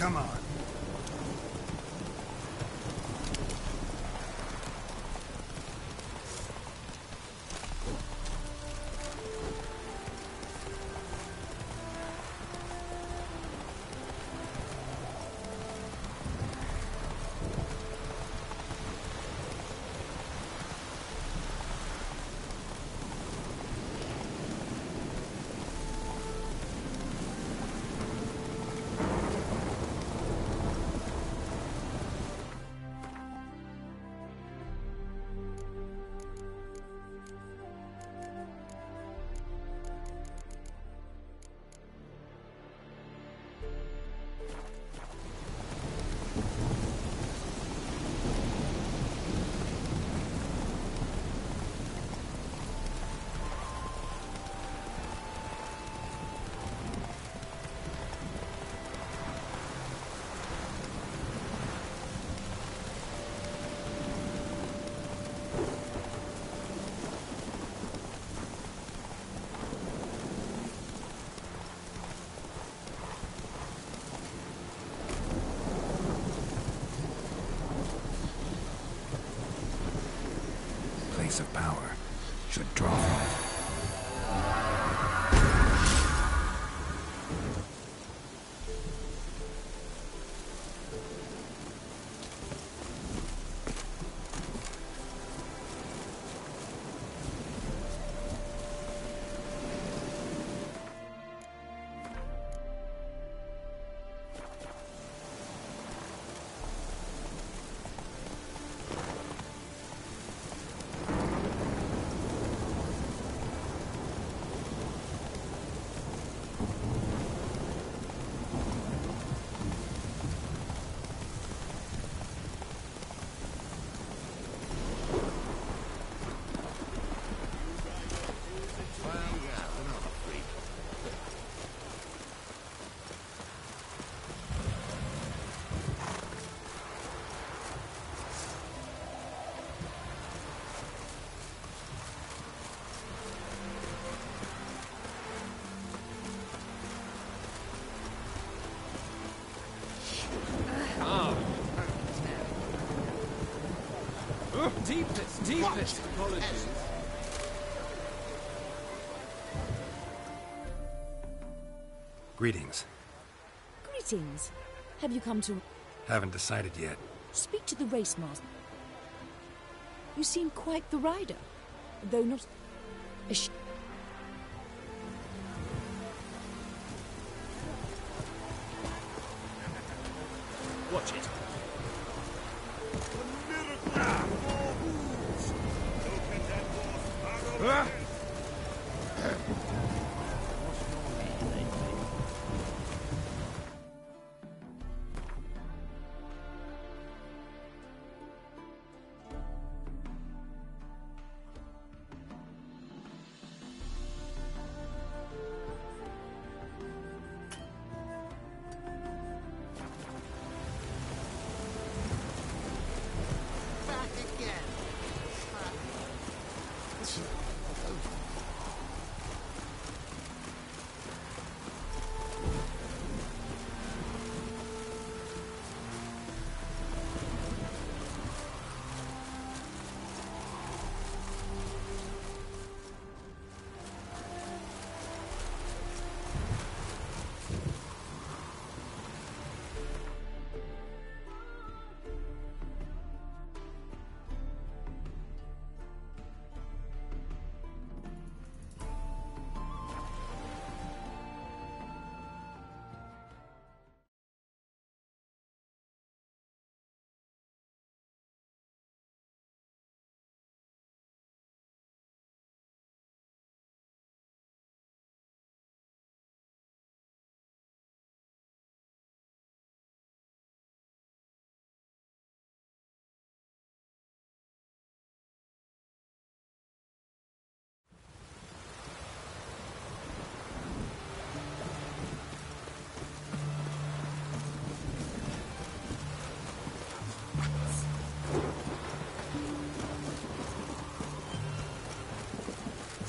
Come on. Of power should draw from it. Deepest apologies. Greetings. Greetings. Have you come to... Haven't decided yet. Speak to the race master. You seem quite the rider, though not... Watch it.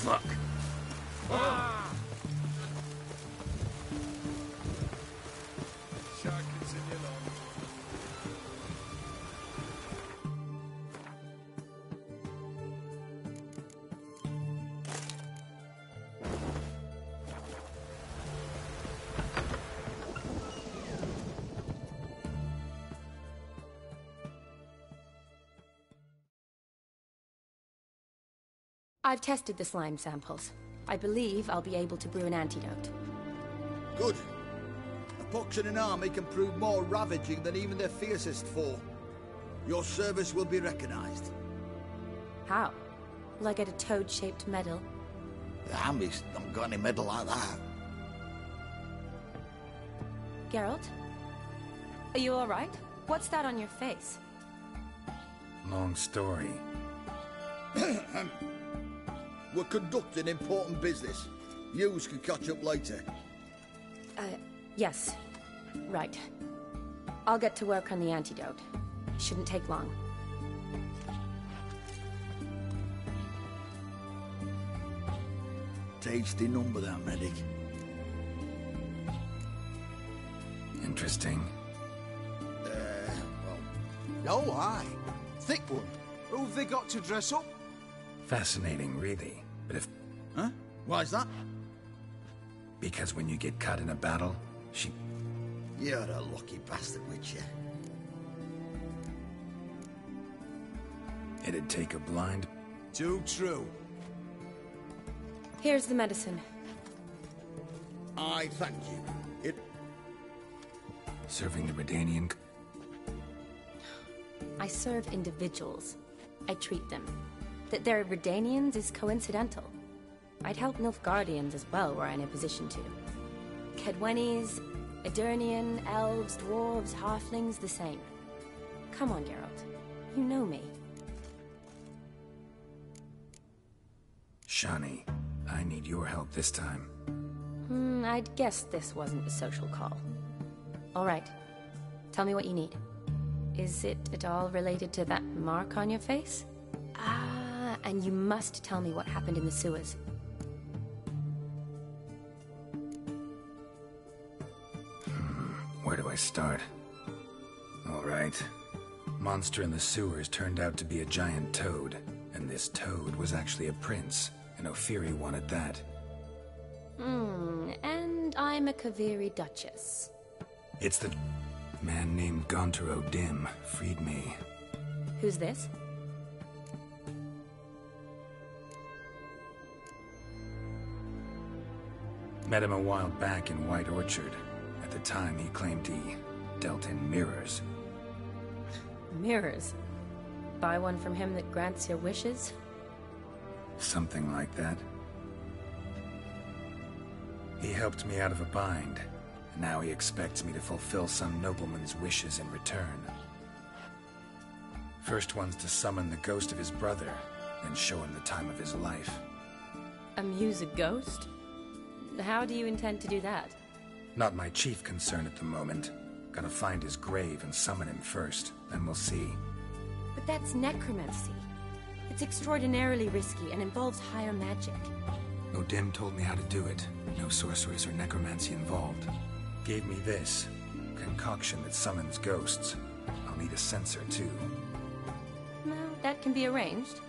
Fuck. Ah! Shark is in I've tested the slime samples. I believe I'll be able to brew an antidote. Good. A pox in an army can prove more ravaging than even their fiercest foe. Your service will be recognized. How? Will I get a toad-shaped medal? The army's not got any medal like that. Geralt? Are you alright? What's that on your face? Long story. We're conducting important business. Yous can catch up later. Yes. Right. I'll get to work on the antidote. Shouldn't take long. Tasty number, that medic. Interesting. Oh, aye. Thick one. Who've they got to dress up? Fascinating, really. But if... Huh? Why's that? Because when you get caught in a battle, she... You're a lucky bastard, Witcher. It'd take a blind... Too true. Here's the medicine. I thank you. It... Serving the Redanian... I serve individuals. I treat them. That they're Redanians is coincidental. I'd help Nilfgaardians as well were I in a position to. Kedwenis, Edirnian, elves, dwarves, halflings, the same. Come on, Geralt. You know me. Shani, I need your help this time. I'd guess this wasn't a social call. All right. Tell me what you need. Is it at all related to that mark on your face? Ah, and you must tell me what happened in the sewers. Where do I start? All right. Monster in the sewers turned out to be a giant toad, and this toad was actually a prince, and Ophiri wanted that. And I'm a Kaviri Duchess. It's the man named Gontaro Dim freed me. Who's this? Met him a while back in White Orchard. At the time, he claimed he dealt in mirrors. Mirrors. Buy one from him that grants your wishes? Something like that. He helped me out of a bind, and now he expects me to fulfill some nobleman's wishes in return. First one's to summon the ghost of his brother, then show him the time of his life. Amuse a ghost? How do you intend to do that? Not my chief concern at the moment. Gotta find his grave and summon him first, then we'll see. But that's necromancy. It's extraordinarily risky and involves higher magic. Odim told me how to do it. No sorcerers or necromancy involved. Gave me this concoction that summons ghosts. I'll need a censer too. Well, that can be arranged.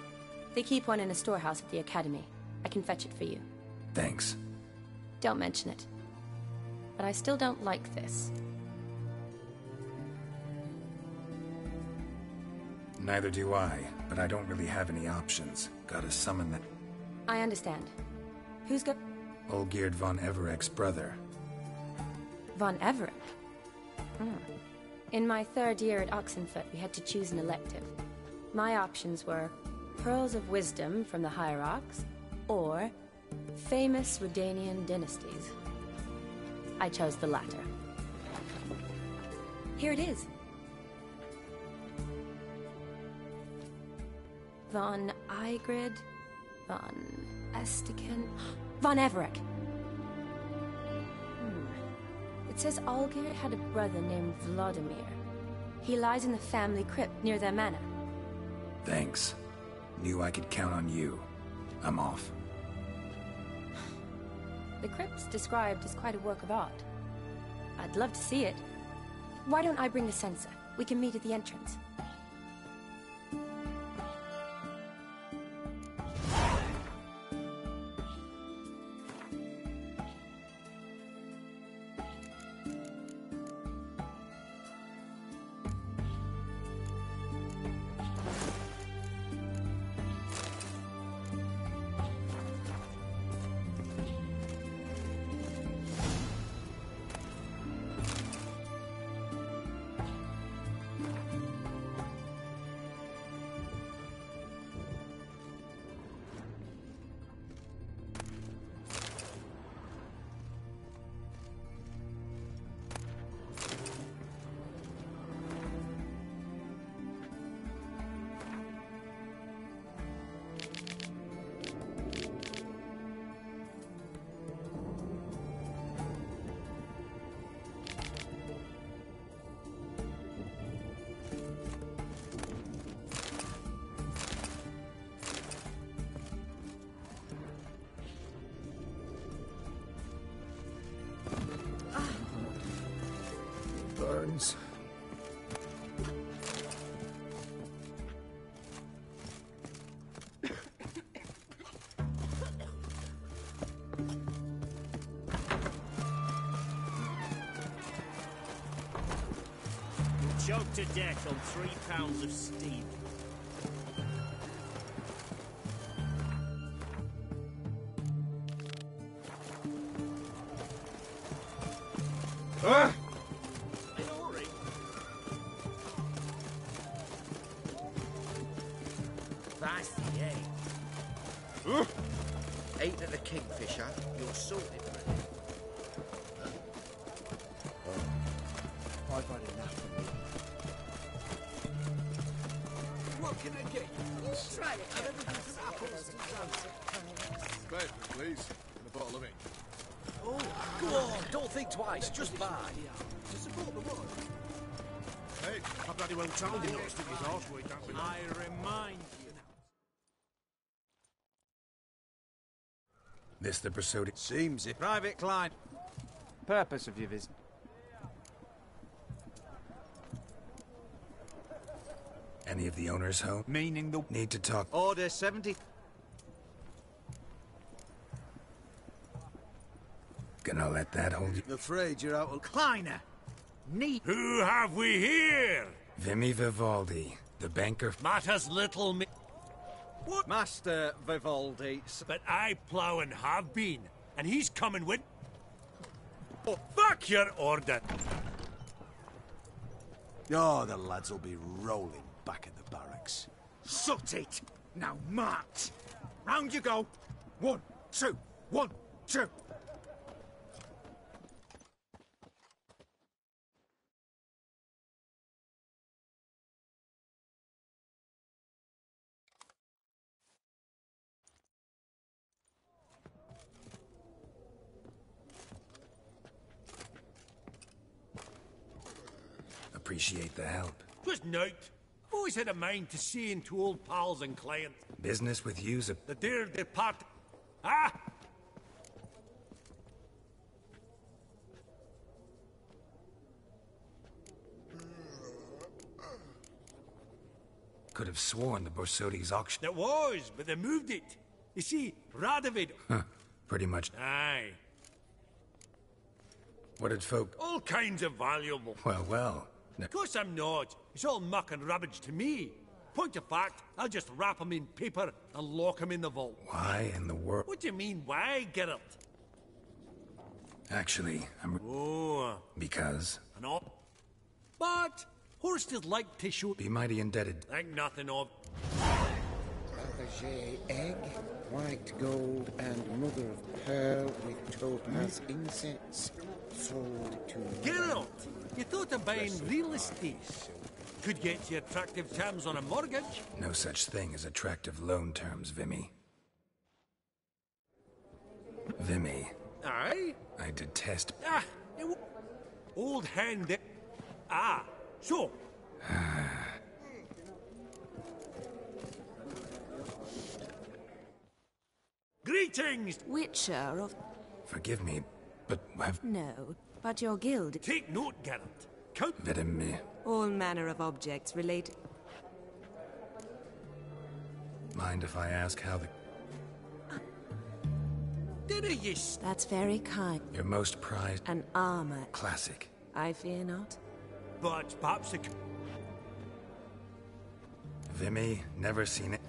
They keep one in a storehouse at the academy. I can fetch it for you. Thanks. Don't mention it. But I still don't like this. Neither do I, but I don't really have any options. Gotta summon that I understand. Who's got... Olgierd von Everek's brother. Von Everett? In my third year at Oxenfoot, we had to choose an elective. My options were Pearls of Wisdom from the Hierarchs, or famous Redanian dynasties. I chose the latter. Here it is. Von Igrid, Von Estiken, Von Everek. It says Olgierd had a brother named Vladimir. He lies in the family crypt near their manor. Thanks. Knew I could count on you. I'm off. The crypt's described as quite a work of art. I'd love to see it. Why don't I bring the censer? We can meet at the entrance. Greetings. Choked to death on 3 pounds of steam. Ah! In a hurry. That's the aim. Ain't it the Kingfisher? You're sorted, Freddy. I've had enough of me. What can I get you? Try to get Bed, please. And a bottle of ink. Oh, go on, don't think twice, just buy. To support the war. Hey, I bloody well told him not to stick his arse where he don't belong. I remind you. This the Brasodi? Seems it. Private client. Purpose of your visit? Any of the owners home? Meaning the... Need to talk. Order 70. Gonna let that hold you? I'm afraid you're out of... Kleiner. Neat. Who have we here? Vimy Vivaldi, the banker. Matters little me. What? Master Vivaldi. But I plough and have been, and he's coming with... Oh, fuck your order. Oh, the lads will be rolling back at the barracks. Sut it. Now march. Round you go. 1, 2, 1, 2. Appreciate the help. Twas night. Always had a mind to see into old pals and clients. Business with you's a... The dear depart... Ah! Could have sworn the Borsodi's auction. It was, but they moved it. You see, Radovid... Huh. Pretty much. Aye. What did folk... All kinds of valuable. Well, well. Of course I'm not. It's all muck and rubbish to me. Point of fact, I'll just wrap 'em in paper and lock 'em in the vault. Why in the world... What do you mean, why, Geralt? Actually, I'm... Oh, Because... not. But horses like to show... Be mighty indebted. Think nothing of... Fabergé egg, white gold, and mother of pearl with topaz incense. Sold to... Geralt, you thought of buying real estate. Could get you attractive terms on a mortgage. No such thing as attractive loan terms, Vimy. Vimy, Aye? I detest... Ah, old hand... Ah, so... Greetings! Witcher of... Forgive me, but have... No, but your guild. Take note, Geralt. Count... Vimy. All manner of objects related... Mind if I ask how the... Dinna ye... That's very kind. Your most prized... An armor. Classic. I fear not. But perhaps it... Vimy, never seen it.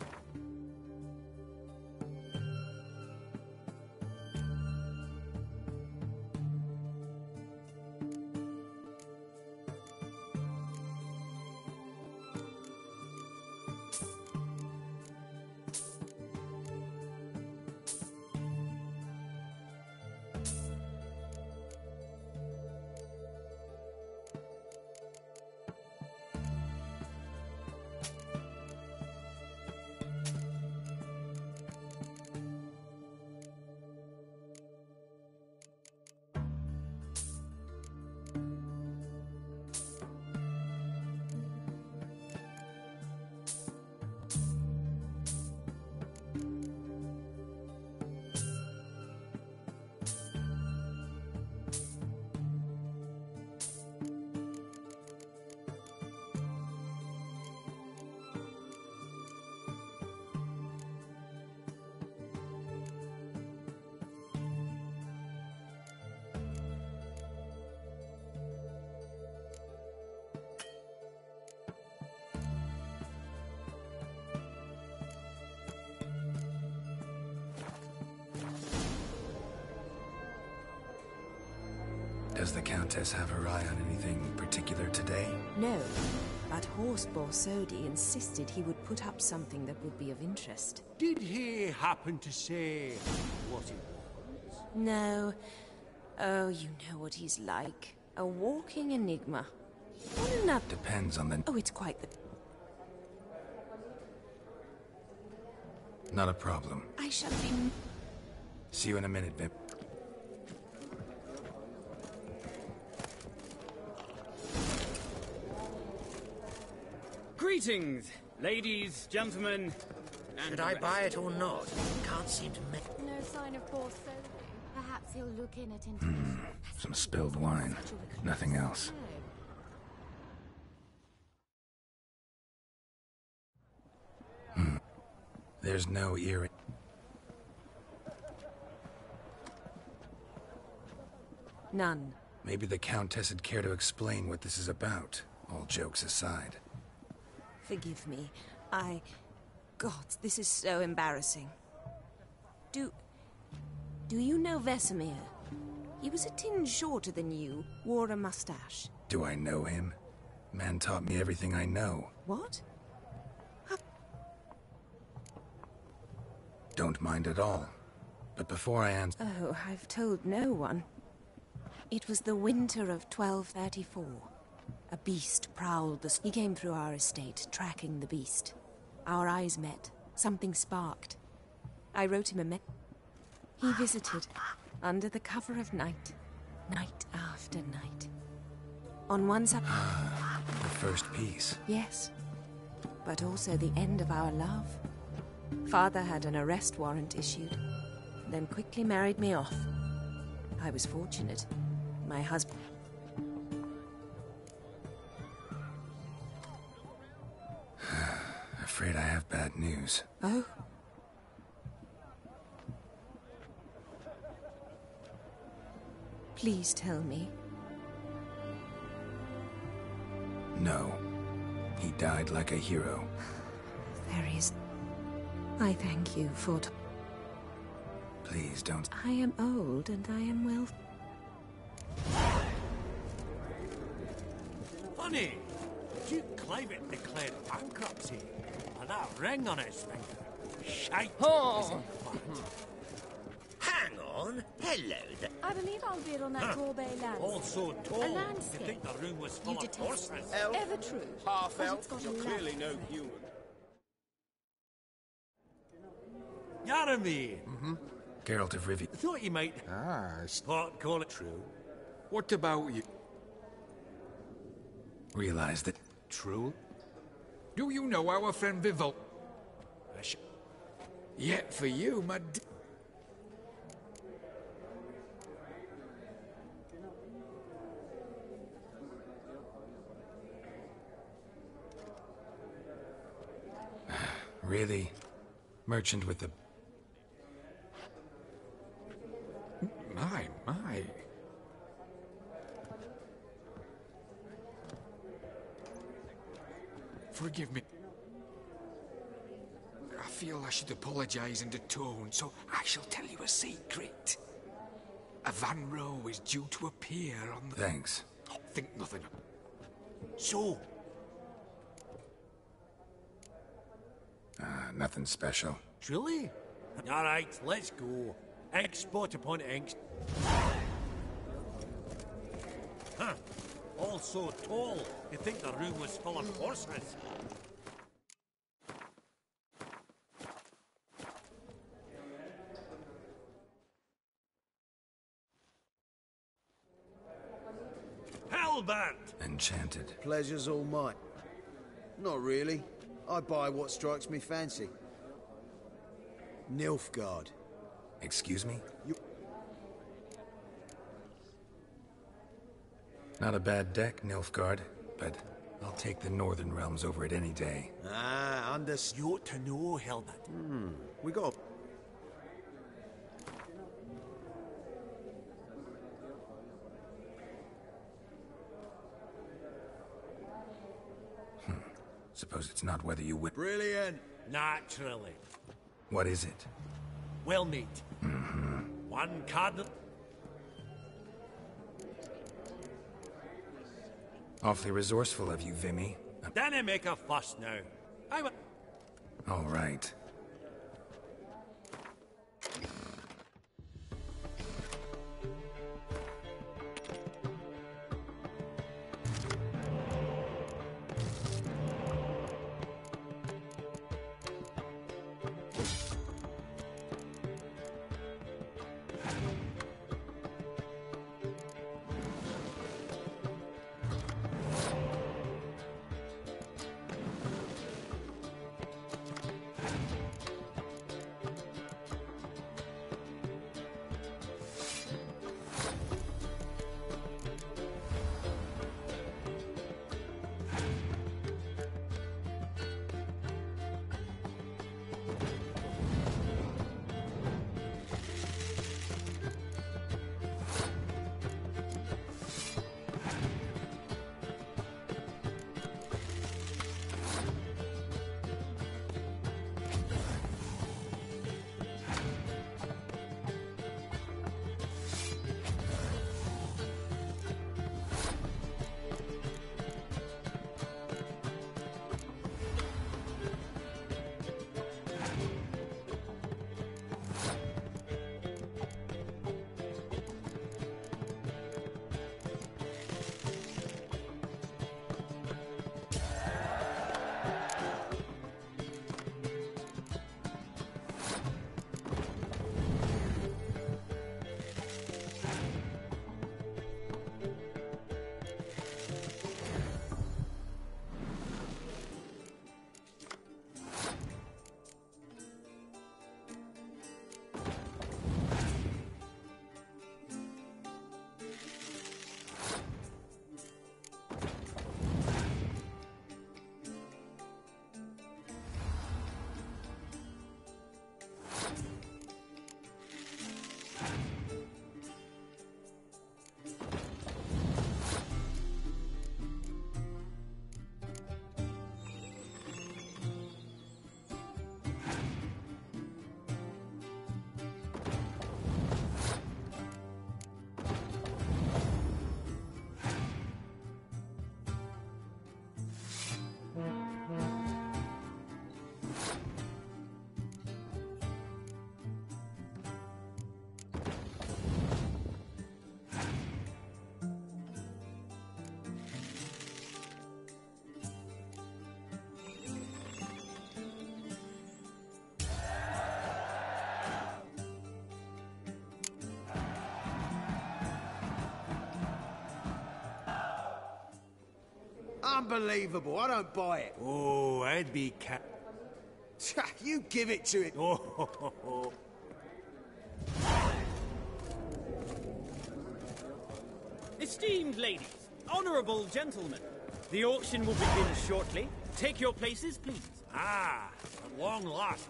Does the Countess have her eye on anything particular today? No, but Horst Borsodi insisted he would put up something that would be of interest. Did he happen to say what it was? No. Oh, you know what he's like. A walking enigma. Depends on the... Oh, it's quite the... Not a problem. I shall be... See you in a minute, Vip. Greetings, ladies, gentlemen, and... Should I buy it or not? Can't seem to make... No sign of Borsodi. Perhaps he'll look in at interviews. Some spilled wine. Nothing else. There's no earring. None. Maybe the Countess would care to explain what this is about, all jokes aside. Forgive me. God, this is so embarrassing. Do you know Vesemir? He was a tinge shorter than you, wore a mustache. Do I know him? Man taught me everything I know. What? Don't mind at all. But before I answer... Oh, I've told no one. It was the winter of 1234. A beast prowled the... He came through our estate, tracking the beast. Our eyes met. Something sparked. I wrote him a He visited, under the cover of night. Night after night. On one side... The first piece. Yes. But also the end of our love. Father had an arrest warrant issued, then quickly married me off. I was fortunate. My husband... Afraid I have bad news. Oh? Please tell me. No. He died like a hero. There is... I thank you for... Please don't... I am old and I am well... Funny! Duke Clivet declared bankruptcy. And that ring on his finger. Shite! Oh! Hang on. Hello there. I believe I'll bid on that Gorbet land. Also tall. A You landscape. think the room was full You of detest horses? me. Elf. Ever true. Half But elf. it's got You're a clearly laugh. no human. Yaramy! Geralt of Rivia. Thought you might... Pot call it true. What about you? Realize that... True? Do you know our friend Vivol? Yet for you, my Really? Merchant with the... My. Forgive me. I feel I should apologize and atone, so I shall tell you a secret. A Van Row is due to appear on the... Thanks. Oh, think nothing of... So, Nothing special. truly? Alright, let's go. Export upon Inks. Huh. All so tall, you think the room was full of horses. Halbert! Enchanted. Pleasure's all mine. Not really. I buy what strikes me fancy. Nilfgaard. Excuse me? You... Not a bad deck, Nilfgaard, but I'll take the Northern Realms over it any day. Ah, understood. You ought to know, Helmut. We got... Suppose it's not whether you win. Brilliant! Naturally. What is it? Well, meat. One cardinal. Awfully resourceful of you, Vimy. Danny make a fuss now. All right. Unbelievable, I don't buy it. Oh, I'd be You give it to it. Oh. Esteemed ladies, honourable gentlemen, the auction will begin shortly. Take your places, please. Ah, at long last.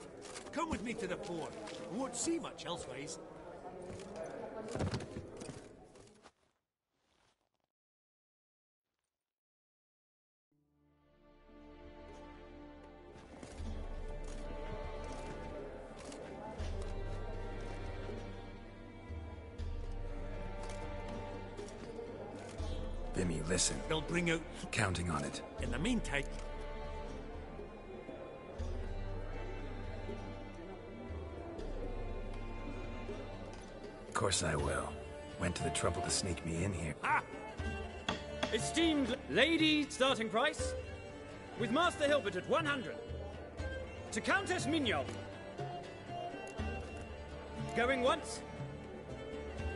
Come with me to the fort. We won't see much elsewise. Vimy, listen. They'll bring out... Counting on it. In the meantime... Of course I will. Went to the trouble to sneak me in here. Ah! Esteemed lady, starting price. With Master Hilbert at 100. To Countess Mignol. Going once.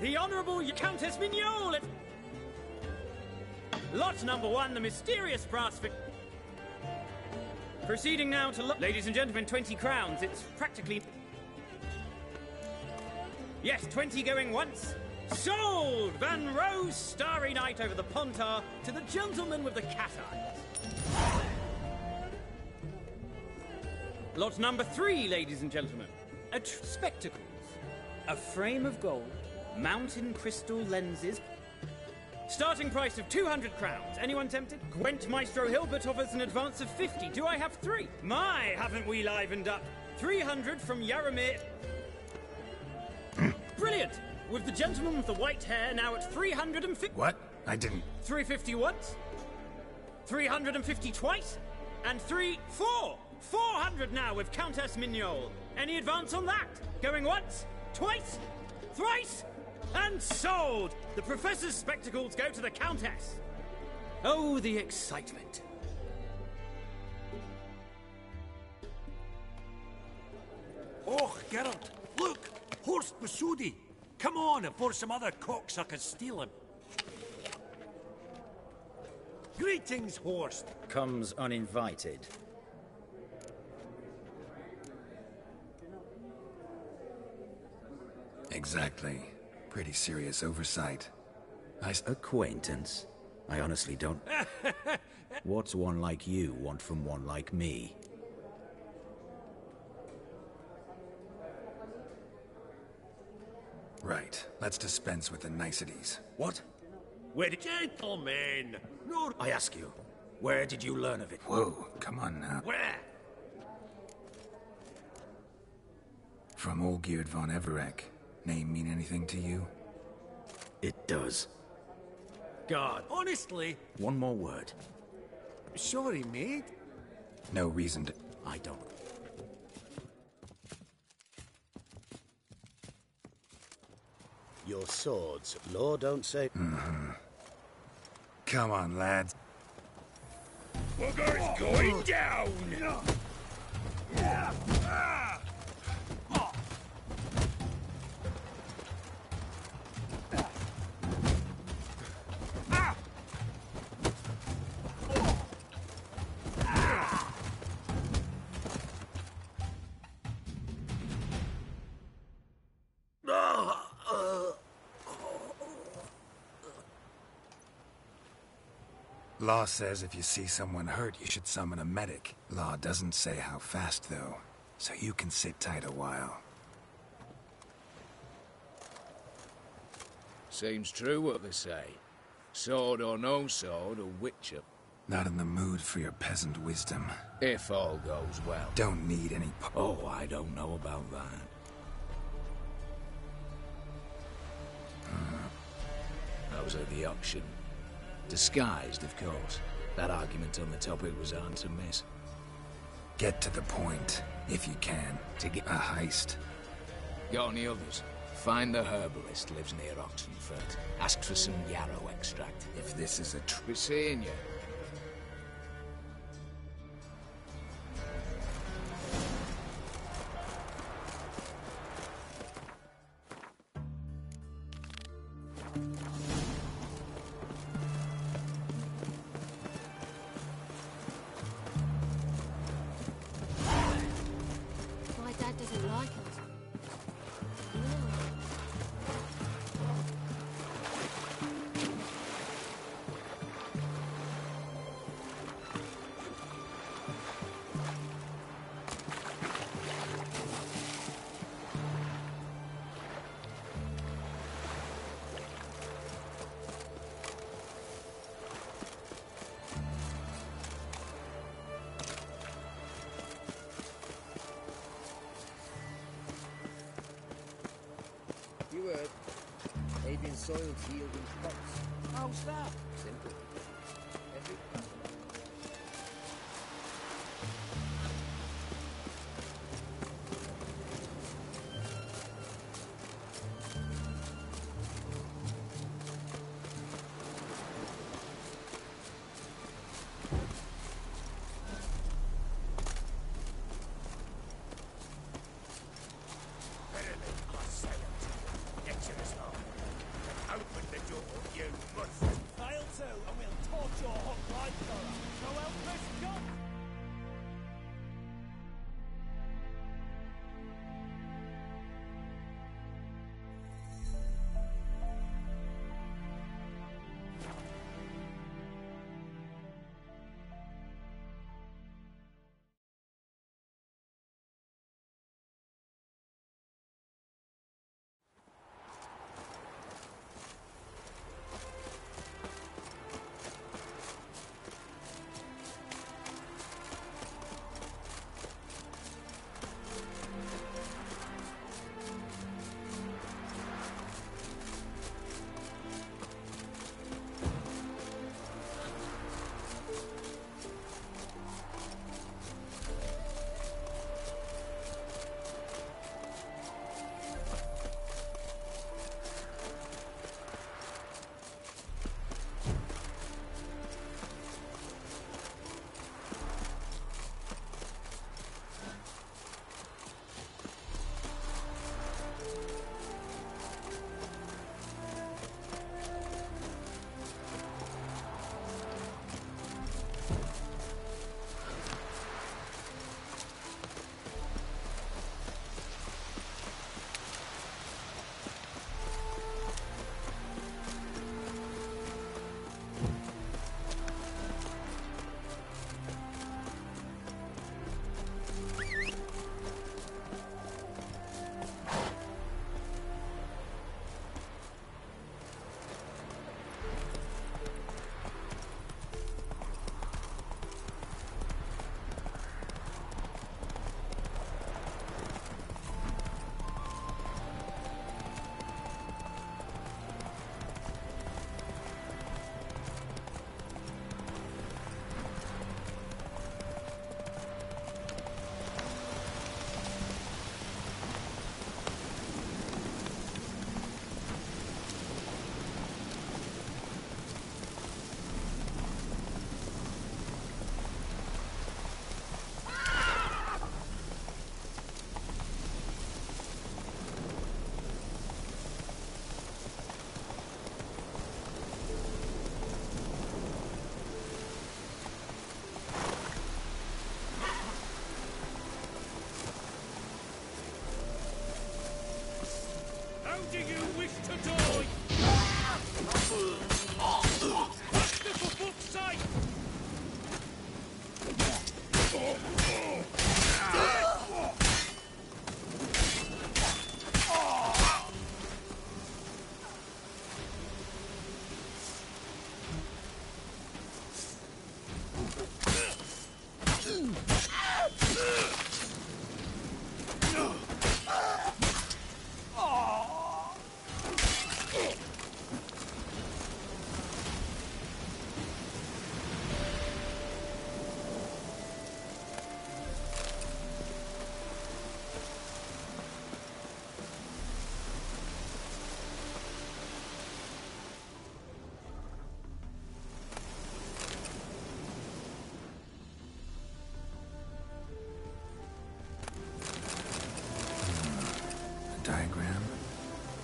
The Honourable Countess Mignol at... Lot number 1, the mysterious brass fig... Proceeding now to... Ladies and gentlemen, 20 crowns. It's practically... Yes, 20 going once. Sold! Van Rose, Starry Night over the Pontar to the gentleman with the cat eyes. Lot number 3, ladies and gentlemen. Spectacles. A frame of gold, mountain crystal lenses... Starting price of 200 crowns. Anyone tempted? Gwent Maestro Hilbert offers an advance of 50. Do I have 3? My, haven't we livened up? 300 from Yaramir. Brilliant! With the gentleman with the white hair now at 350. What? I didn't... 350 once. 350 twice? And 400 now with Countess Mignol. Any advance on that? Going once? Twice? Thrice? And sold! The Professor's spectacles go to the Countess. Oh, the excitement. Oh, Geralt, look! Horst Masudi! Come on, before some other cocksuckers steal him. Greetings, Horst. Comes uninvited. Exactly. Pretty serious oversight. Acquaintance? I honestly don't... What's one like you want from one like me? Right. Let's dispense with the niceties. What? Where did gentlemen? No. I ask you, where did you learn of it? Whoa, come on now. Where? From Olgierd von Everek. Name mean anything to you? It does. God, honestly. One more word. Sorry, mate. No reason to... I don't. Your swords, law don't say... Mm-hmm. Come on, lads. Bugger's going down! Law says if you see someone hurt, you should summon a medic. Law doesn't say how fast, though, so you can sit tight a while. Seems true what they say. Sword or no sword, a witch up. Not in the mood for your peasant wisdom. If all goes well. Don't need any... Oh, I don't know about that. I was at the auction. Disguised, of course. That argument on the topic was hard to miss. Get to the point, if you can. To get a heist. Got any others? Find the herbalist lives near Oxenfurt. Ask for some yarrow extract. If this is a Be seeing you. My dad doesn't like us. You heard. Adrian soil's yielding crops. How's that? Simple. Every Open the door, you must. I'll tell. Do you wish to die? Faster for fuck's sake! Diagram?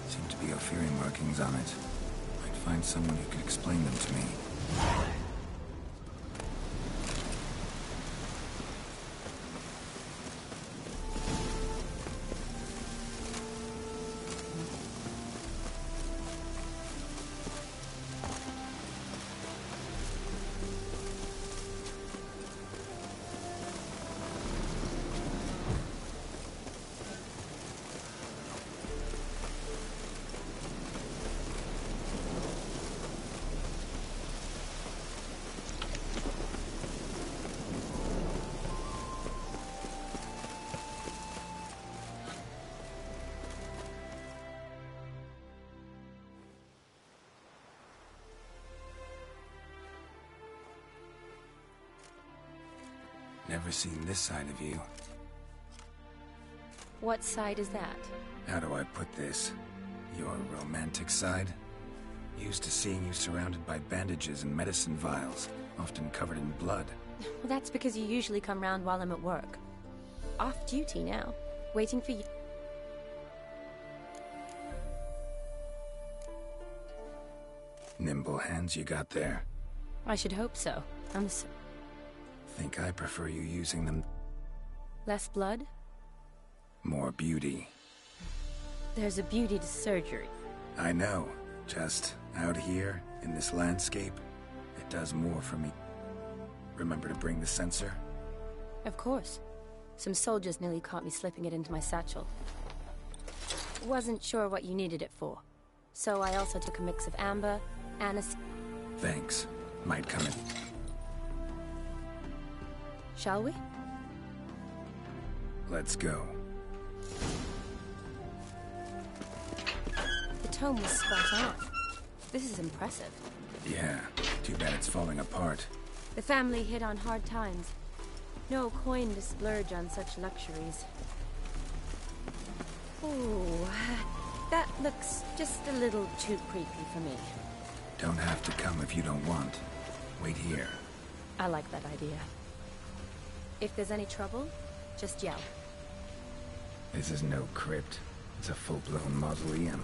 Seem to be Ophirian markings on it. I'd find someone who could explain them to me. Never seen this side of you. What side is that? How do I put this? Your romantic side? Used to seeing you surrounded by bandages and medicine vials, often covered in blood. Well, that's because you usually come round while I'm at work. Off duty now, waiting for you. Nimble hands you got there. I should hope so. Think I prefer you using them. Less blood? More beauty. There's a beauty to surgery. I know. Just out here, in this landscape, it does more for me. Remember to bring the sensor? Of course. Some soldiers nearly caught me slipping it into my satchel. Wasn't sure what you needed it for. So I also took a mix of amber, anis... Thanks. Might come in. Shall we? Let's go. The tome was spot on. This is impressive. Yeah, too bad it's falling apart. The family hit on hard times. No coin to splurge on such luxuries. Ooh, that looks just a little too creepy for me. Don't have to come if you don't want. Wait here. I like that idea. If there's any trouble, just yell. This is no crypt. It's a full-blown mausoleum.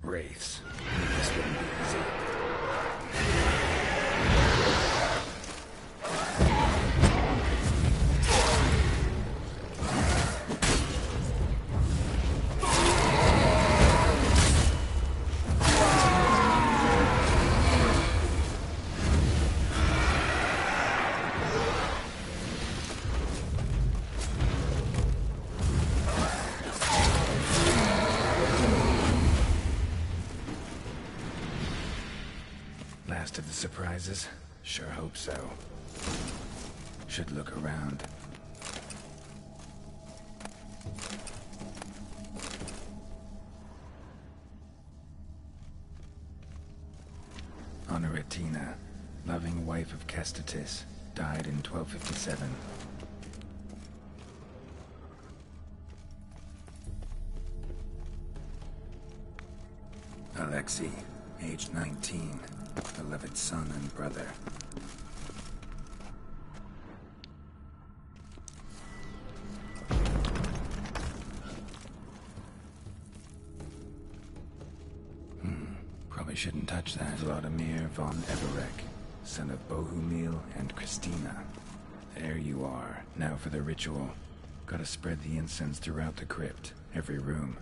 Wraiths. This wouldn't be easy. Last of the surprises? Sure hope so. Should look around. Honoratina, loving wife of Kestatis, died in 1257. Alexei, age 19, beloved son and brother. Probably shouldn't touch that. Vladimir von Everek, son of Bohumil and Christina. There you are. Now for the ritual. Gotta spread the incense throughout the crypt, every room.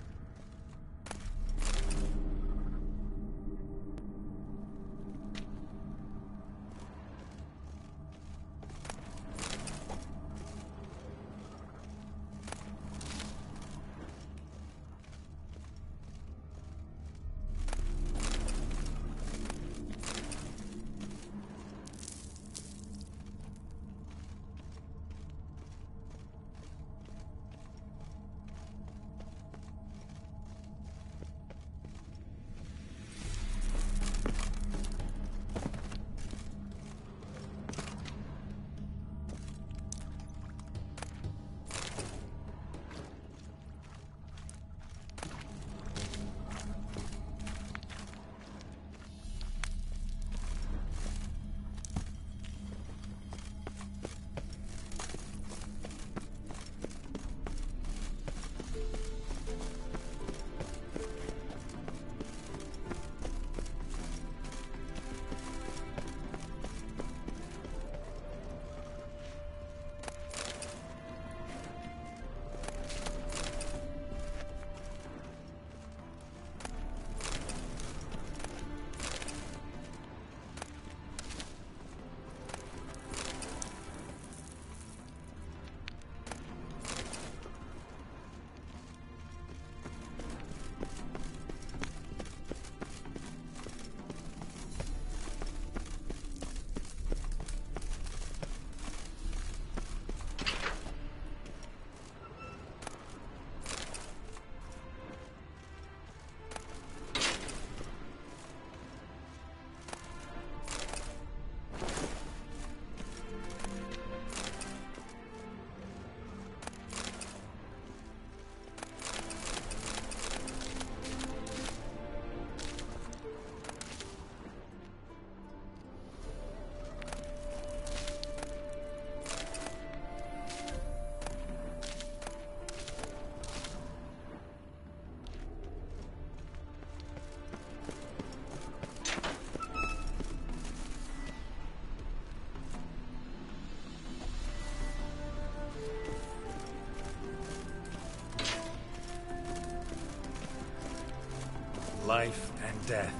Life and death,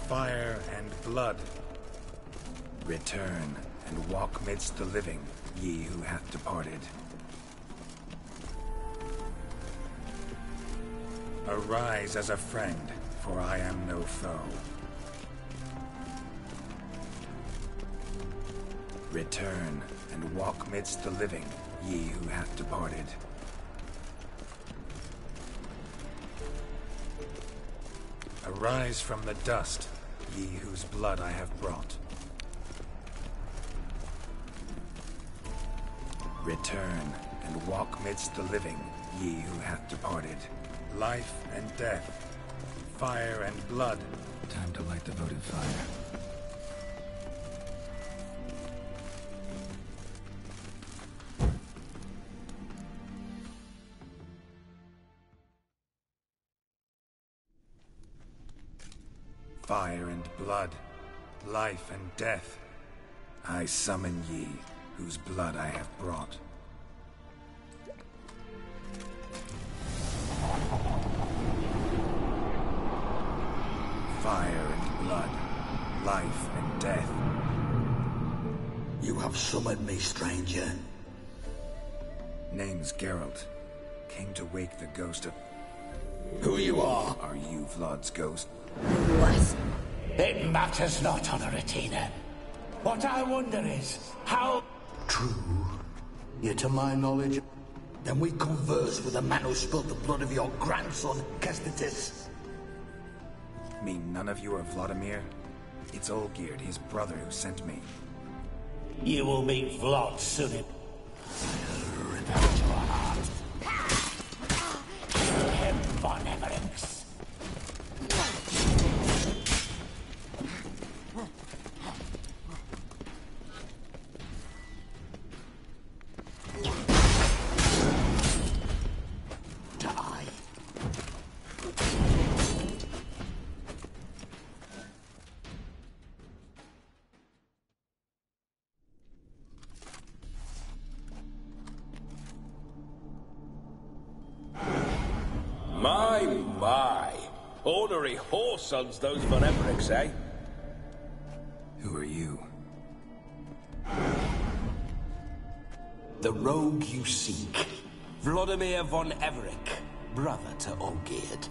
fire and blood. Return and walk midst the living, ye who hath departed. Arise as a friend, for I am no foe. Return and walk midst the living, ye who hath departed. Arise from the dust, ye whose blood I have brought. Return and walk midst the living, ye who hath departed. Life and death, fire and blood. Time to light the votive fire. Fire and blood, life and death, I summon ye, whose blood I have brought. Fire and blood, life and death. You have summoned me, stranger. Name's Geralt. Came to wake the ghost of... Who you are? Are you Vlad's ghost? What? It matters not, Honoratina. What I wonder is, how... True. Yet to my knowledge, then we converse with the man who spilled the blood of your grandson, Kestitis. Mean none of you are Vladimir? It's Olgierd, his brother, who sent me. You will meet Vlad soon. I'll rip out your heart. Him von Everix. My. Ornery whoresons, those Von Evericks, eh? Who are you? The rogue you seek. Vladimir Von Everik, brother to Olgierd.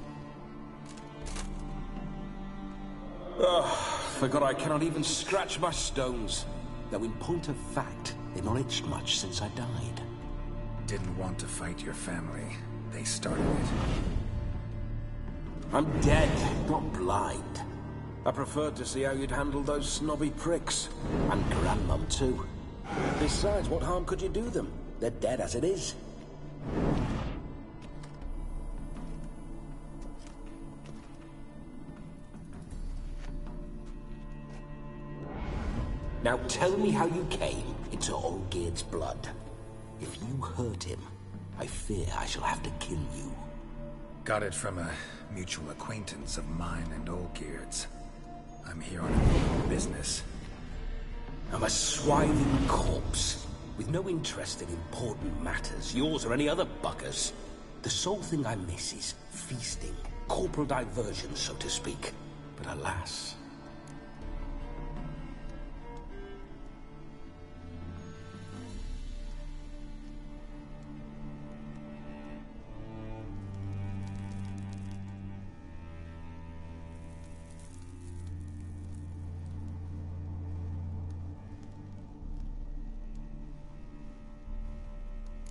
Forgot I cannot even scratch my stones. Though in point of fact, they've not itched much since I died. Didn't want to fight your family. They started it. I'm dead, not blind. I preferred to see how you'd handle those snobby pricks. And Grandmum, too. Besides, what harm could you do them? They're dead as it is. Now tell me how you came into Olgierd's blood. If you hurt him, I fear I shall have to kill you. Got it from a mutual acquaintance of mine and Olgierd's. I'm here on important business. I'm a swiving corpse, with no interest in important matters, yours or any other buggers. The sole thing I miss is feasting, corporal diversion, so to speak. But alas...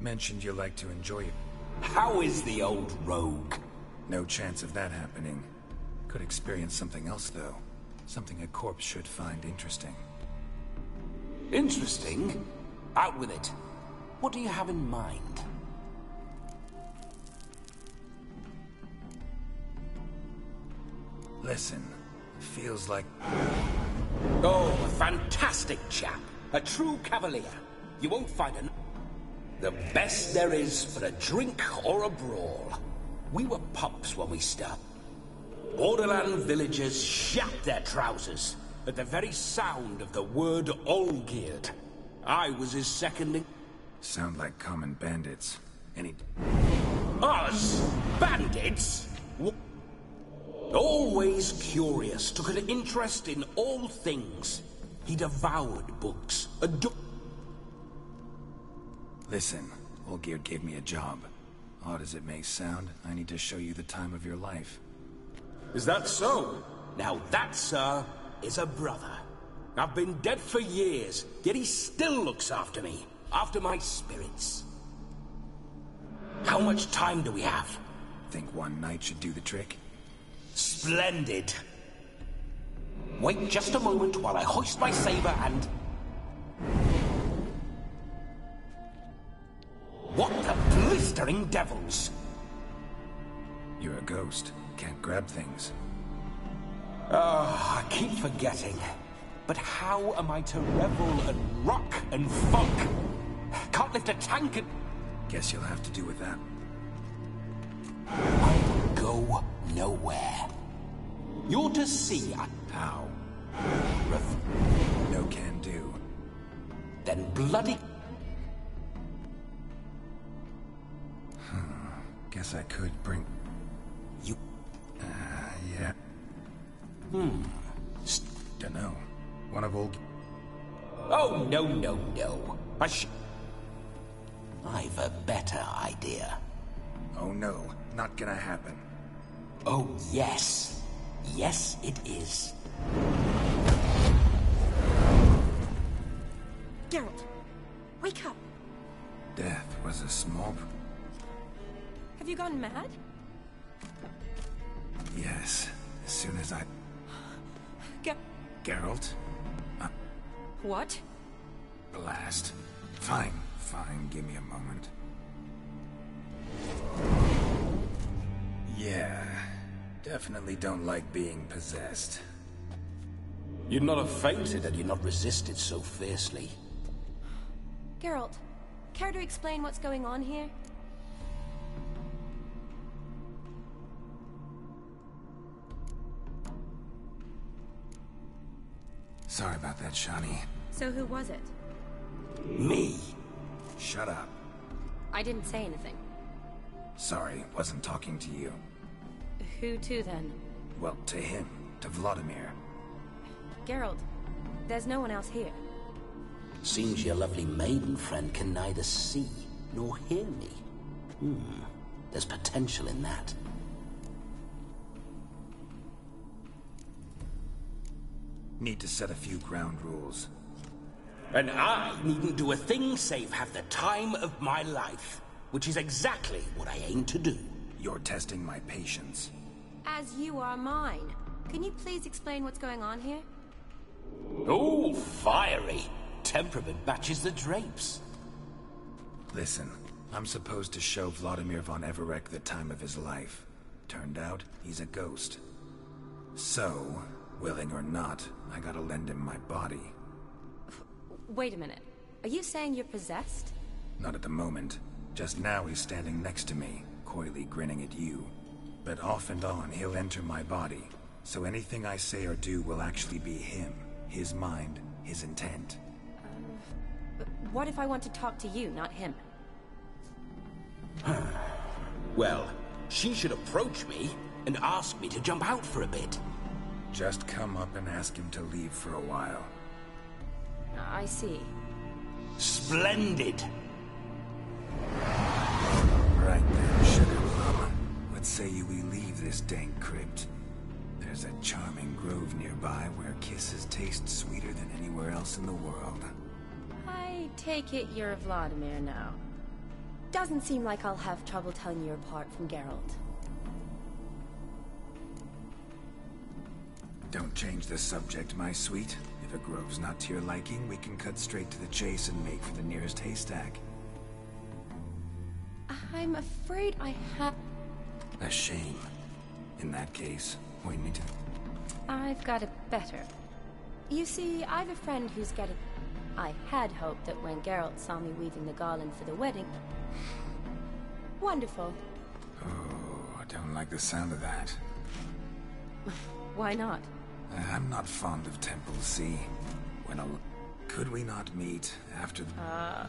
Mentioned you like to enjoy it. How is the old rogue? No chance of that happening. Could experience something else, though. Something a corpse should find interesting. Interesting? Out with it. What do you have in mind? Listen, it feels like... Oh, a fantastic chap. A true cavalier. You won't find an... The best there is for a drink or a brawl. We were pups when we started. Borderland villagers shat their trousers at the very sound of the word Olgierd. I was his second in... Sound like common bandits. Us? Bandits? Always curious, took an interest in all things. He devoured books, Listen, Olgierd gave me a job. Odd as it may sound, I need to show you the time of your life. Is that so? Now that, sir, is a brother. I've been dead for years, yet he still looks after me, after my spirits. How much time do we have? Think one night should do the trick? Splendid. Wait just a moment while I hoist my saber and... What the blistering devils? You're a ghost. Can't grab things. I keep forgetting. But how am I to revel and rock and funk? Can't lift a tank and... Guess you'll have to do with that. I'll go nowhere. You're to see... How? No can do. Then bloody... Guess I could bring... You... yeah. Dunno. One of old... Oh, no. I've a better idea. Oh no, not gonna happen. Oh, yes. Yes, it is. Geralt, wake up. Death was a small... Have you gone mad? Yes, as soon as I... Geralt? What? Blast. Fine, give me a moment. Yeah, definitely don't like being possessed. You'd not have fainted had you not resisted so fiercely. Geralt, care to explain what's going on here? Sorry about that, Shani. So who was it? Me. Shut up. I didn't say anything. Sorry, wasn't talking to you. Who to, then? Well, to him. To Vladimir. Geralt, there's no one else here. Seems your lovely maiden friend can neither see nor hear me. There's potential in that. Need to set a few ground rules. And I needn't do a thing save have the time of my life, which is exactly what I aim to do. You're testing my patience. As you are mine. Can you please explain what's going on here? Oh, fiery. Temperament matches the drapes. Listen, I'm supposed to show Vladimir von Everec the time of his life. Turned out, he's a ghost. So, willing or not, I gotta lend him my body. Wait a minute. Are you saying you're possessed? Not at the moment. Just now he's standing next to me, coyly grinning at you. But off and on, he'll enter my body. So anything I say or do will actually be him. His mind, his intent. But what if I want to talk to you, not him? Well, she should approach me and ask me to jump out for a bit. Just come up and ask him to leave for a while. I see. Splendid! Right then, sugar mama. What say you we leave this dank crypt? There's a charming grove nearby where kisses taste sweeter than anywhere else in the world. I take it you're Vladimir now. Doesn't seem like I'll have trouble telling you apart from Geralt. Don't change the subject, my sweet. If a grove's not to your liking, we can cut straight to the chase and make for the nearest haystack. I'm afraid I have... A shame. In that case, point me to... I've got it better. You see, I've a friend who's getting... I had hoped that when Geralt saw me weaving the garland for the wedding... Wonderful. Oh, I don't like the sound of that. Why not? I'm not fond of temples, see? Could we not meet after the...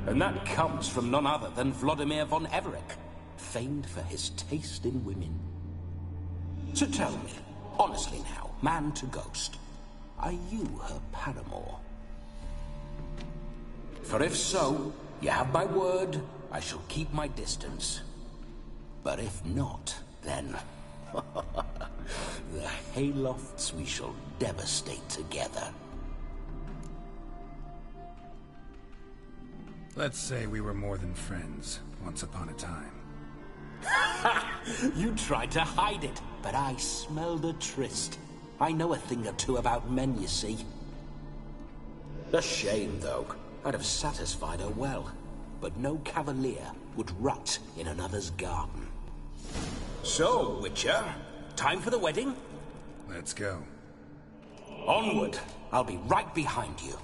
And that comes from none other than Vladimir von Everec, famed for his taste in women. So tell me, honestly now, man to ghost, are you her paramour? For if so, you have my word, I shall keep my distance. But if not, then... the haylofts we shall devastate together. Let's say we were more than friends, once upon a time. You tried to hide it, but I smelled a tryst. I know a thing or two about men, you see. A shame, though. I'd have satisfied her well. But no cavalier would rot in another's garden. So, Witcher, time for the wedding? Let's go. Onward. I'll be right behind you.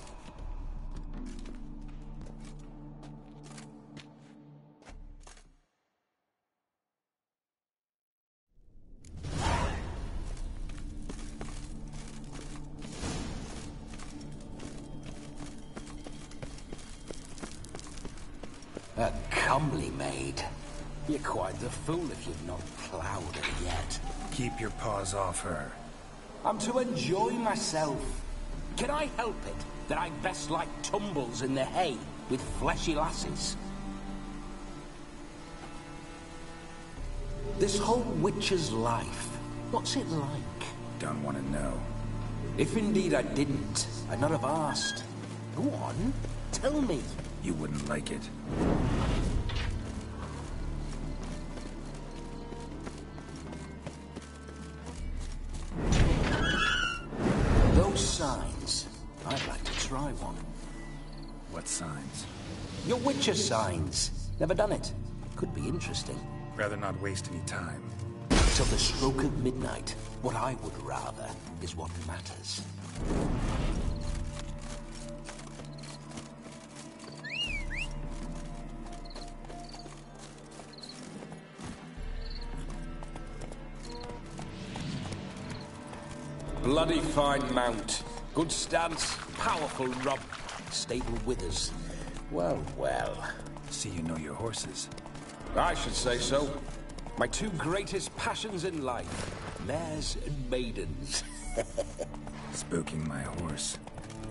A comely maid. You're quite the fool if you've not ploughed her yet. Keep your paws off her. I'm to enjoy myself. Can I help it that I best like tumbles in the hay with fleshy lasses? This whole witcher's life, what's it like? Don't want to know. If indeed I didn't, I'd not have asked. Go on, tell me. You wouldn't like it. Those signs, I'd like to try one. What signs? Your Witcher signs. Never done it. Could be interesting. Rather not waste any time. Till the stroke of midnight. What I would rather is what matters. Bloody fine mount. Good stance, powerful rub. Stable withers. Well, well. See you know your horses. I should say so. My two greatest passions in life. Mares and maidens. Spooking my horse.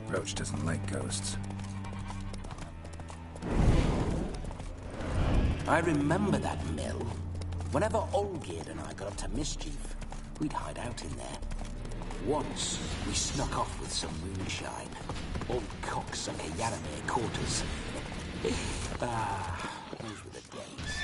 Roach doesn't like ghosts. I remember that mill. Whenever Olgierd and I got up to mischief, we'd hide out in there. Once, we snuck off with some moonshine. Old cocksucker Yaramir caught us. Those were the days.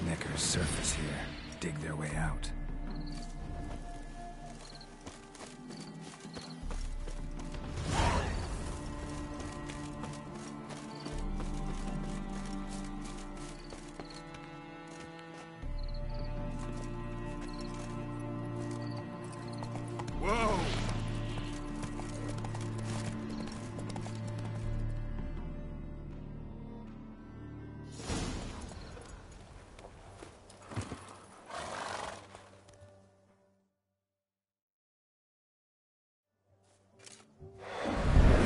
Necker's surface here. Dig their way out. Whoa!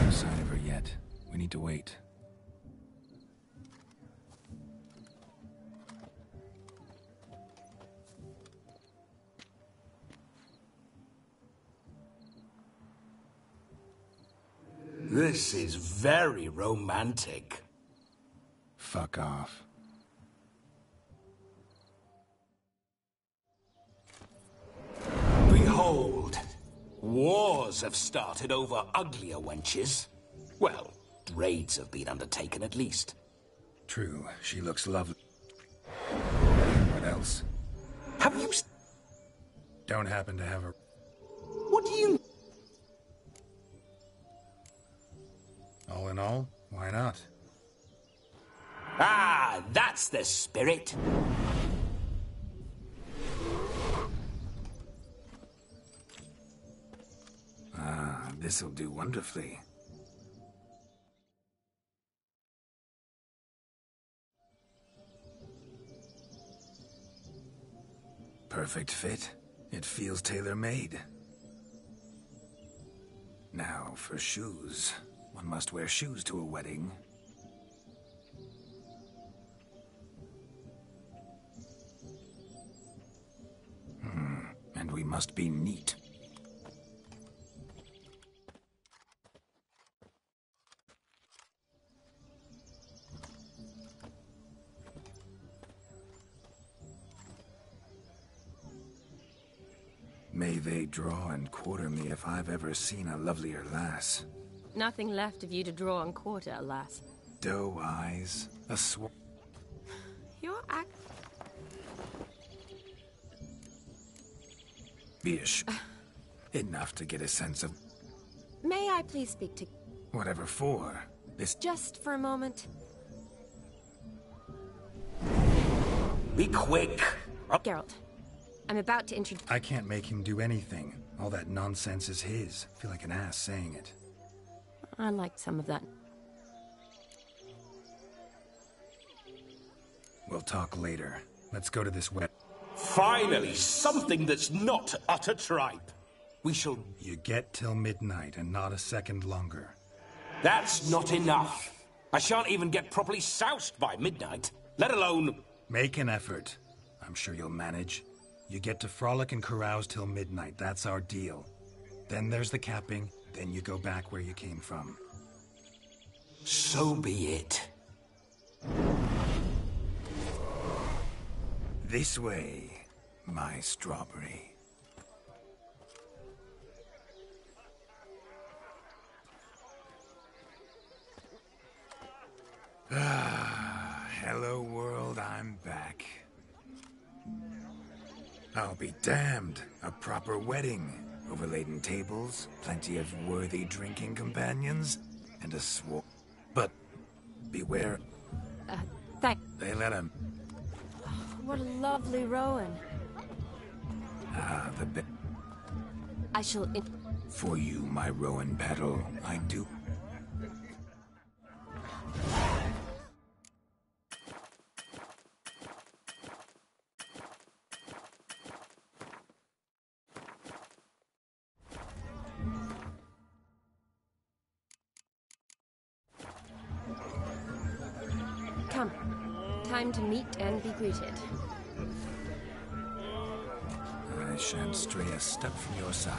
No sign of her yet. We need to wait. This is very romantic. Fuck off. Behold, wars have started over uglier wenches. Well, raids have been undertaken at least. True, she looks lovely. What else? Have you... Don't happen to have her... What do you... All in all, why not? Ah, that's the spirit. Ah, this'll do wonderfully. Perfect fit. It feels tailor-made. Now for shoes. One must wear shoes to a wedding. And we must be neat. May they draw and quarter me if I've ever seen a lovelier lass. Nothing left of you to draw and quarter, alas. Doe eyes, a Your act... Bish. Enough to get a sense of... May I please speak to... Whatever for. This... Just for a moment. Be quick. Geralt, I'm about to introduce... I can't make him do anything. All that nonsense is his. I feel like an ass saying it. I liked some of that. We'll talk later. Let's go to this web. Finally, something that's not utter tripe. We shall... You get till midnight and not a second longer. That's not enough. I shan't even get properly soused by midnight, let alone... Make an effort. I'm sure you'll manage. You get to frolic and carouse till midnight. That's our deal. Then there's the capping. Then you go back where you came from. So be it. This way, my strawberry. Ah, hello world, I'm back. I'll be damned. A proper wedding. Overladen tables, plenty of worthy drinking companions, and a But beware. They let him. What a lovely Rowan. Ah, the I shall... For you, my rowan petal, I do. Come. Time to meet and be greeted. I shan't stray a step from your side.